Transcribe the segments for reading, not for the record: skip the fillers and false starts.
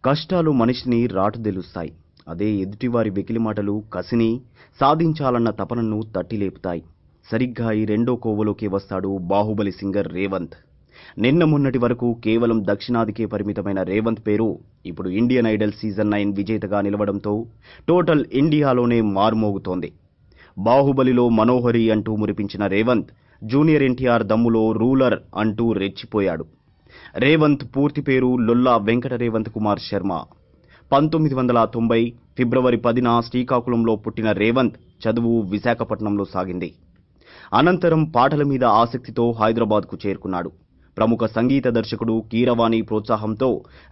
కష్టాలు మనిషిని రాటుదేలుస్తాయి. అదే ఎదుటివారి వెకిలి మాటలు కసిని, సాధించాలన్న తపనను తట్టిలేపుతాయి. సరిగ్గా ఈ రెండో కోవలోకి వస్తాడు బాహుబలి సింగర్ రేవంత్. నిన్న మొన్నటి వరకు కేవలం దక్షిణాదికే పరిమితమైన రేవంత్ పేరు ఇప్పుడు ఇండియన్ ఐడల్ సీజన్ 9 విజేతగా నిలవడంతో టోటల్ ఇండియాలోనే మార్మోగుతోంది. బాహుబలిలో మనోహరి అంటూ మురిపించిన రేవంత్ జూనియర్ ఎన్టీఆర్ దమ్ములో రూలర్ అంటూ రెచ్చిపోయాడు. రేవంత్ పూర్తి పేరు లొల్లా వెంకట రేవంత్ కుమార్ శర్మ. 1990 ఫిబ్రవరి 10న శ్రీకాకుళంలో పుట్టిన రేవంత్ చదువు విశాఖపట్నంలో సాగింది. అనంతరం పాటల మీద ఆసక్తితో హైదరాబాద్కు చేరుకున్నాడు. ప్రముఖ సంగీత దర్శకుడు కీరవాణి ప్రోత్సాహంతో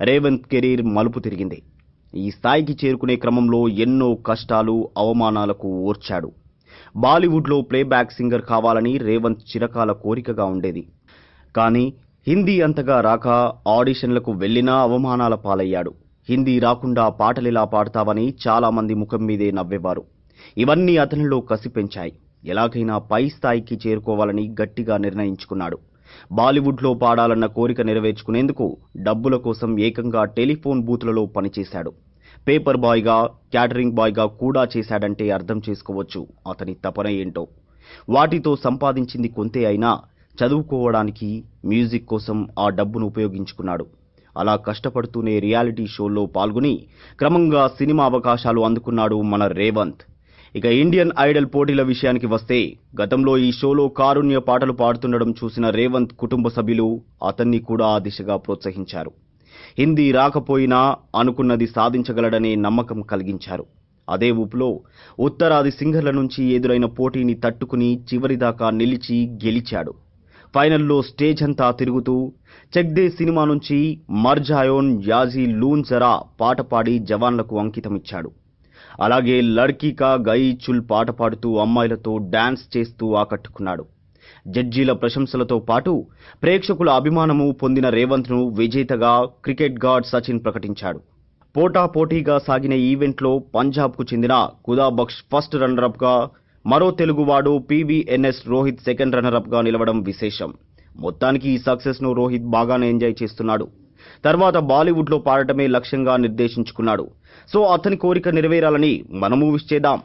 రేవంత్ కెరీర్ మలుపు తిరిగింది. ఈ స్థాయికి చేరుకునే క్రమంలో ఎన్నో కష్టాలు, అవమానాలకు ఓర్చాడు. బాలీవుడ్లో ప్లేబ్యాక్ సింగర్ కావాలని రేవంత్ చిరకాల కోరికగా ఉండేది. కానీ హిందీ అంతగా రాక ఆడిషన్లకు వెళ్లినా అవమానాల పాలయ్యాడు. హిందీ రాకుండా పాటలెలా పాడతావని చాలా మంది ముఖం మీదే నవ్వేవారు. ఇవన్నీ అతనిలో కసి పెంచాయి. ఎలాగైనా పై స్థాయికి చేరుకోవాలని గట్టిగా నిర్ణయించుకున్నాడు. బాలీవుడ్లో పాడాలన్న కోరిక నెరవేర్చుకునేందుకు డబ్బుల కోసం ఏకంగా టెలిఫోన్ బూత్లలో పనిచేశాడు. పేపర్ బాయ్గా, క్యాటరింగ్ బాయ్గా కూడా చేశాడంటే అర్థం చేసుకోవచ్చు అతని తపన ఏంటో. వాటితో సంపాదించింది కొంతే అయినా చదువుకోవడానికి, మ్యూజిక్ కోసం ఆ డబ్బును ఉపయోగించుకున్నాడు. అలా కష్టపడుతూనే రియాలిటీ షోల్లో పాల్గొని క్రమంగా సినిమా అవకాశాలు అందుకున్నాడు మన రేవంత్. ఇక ఇండియన్ ఐడల్ పోటీల విషయానికి వస్తే గతంలో ఈ షోలో కారుణ్య పాటలు పాడుతుండడం చూసిన రేవంత్ కుటుంబ సభ్యులు అతన్ని కూడా ఆ దిశగా ప్రోత్సహించారు. హిందీ రాకపోయినా అనుకున్నది సాధించగలడనే నమ్మకం కలిగించారు. అదే ఊపులో ఉత్తరాది సింగర్ల నుంచి ఎదురైన పోటీని తట్టుకుని చివరిదాకా నిలిచి గెలిచాడు. ఫైనల్లో స్టేజ్ అంతా తిరుగుతూ చెక్ దే సినిమా నుంచి మర్జాయోన్ యాజీ లూన్ జరా పాట పాడి జవాన్లకు అంకితమిచ్చాడు. అలాగే లడ్కీ కా గయి చుల్ పాట పాడుతూ అమ్మాయిలతో డాన్స్ చేస్తూ ఆకట్టుకున్నాడు. జడ్జీల ప్రశంసలతో పాటు ప్రేక్షకుల అభిమానము పొందిన రేవంత్ను విజేతగా క్రికెట్ గాడ్ సచిన్ ప్రకటించాడు. పోటాపోటీగా సాగిన ఈవెంట్లో పంజాబ్కు చెందిన ఖుదా బక్ష్ ఫస్ట్ రన్నరప్గా, మరో తెలుగువాడు పీవీఎన్ఎస్ రోహిత్ సెకండ్ రన్నరప్గా నిలవడం విశేషం. మొత్తానికి ఈ సక్సెస్ను రోహిత్ బాగానే ఎంజాయ్ చేస్తున్నాడు. తర్వాత బాలీవుడ్లో పాడటమే లక్ష్యంగా నిర్దేశించుకున్నాడు. సో అతని కోరిక నెరవేరాలని మనము విష్ చేద్దాం.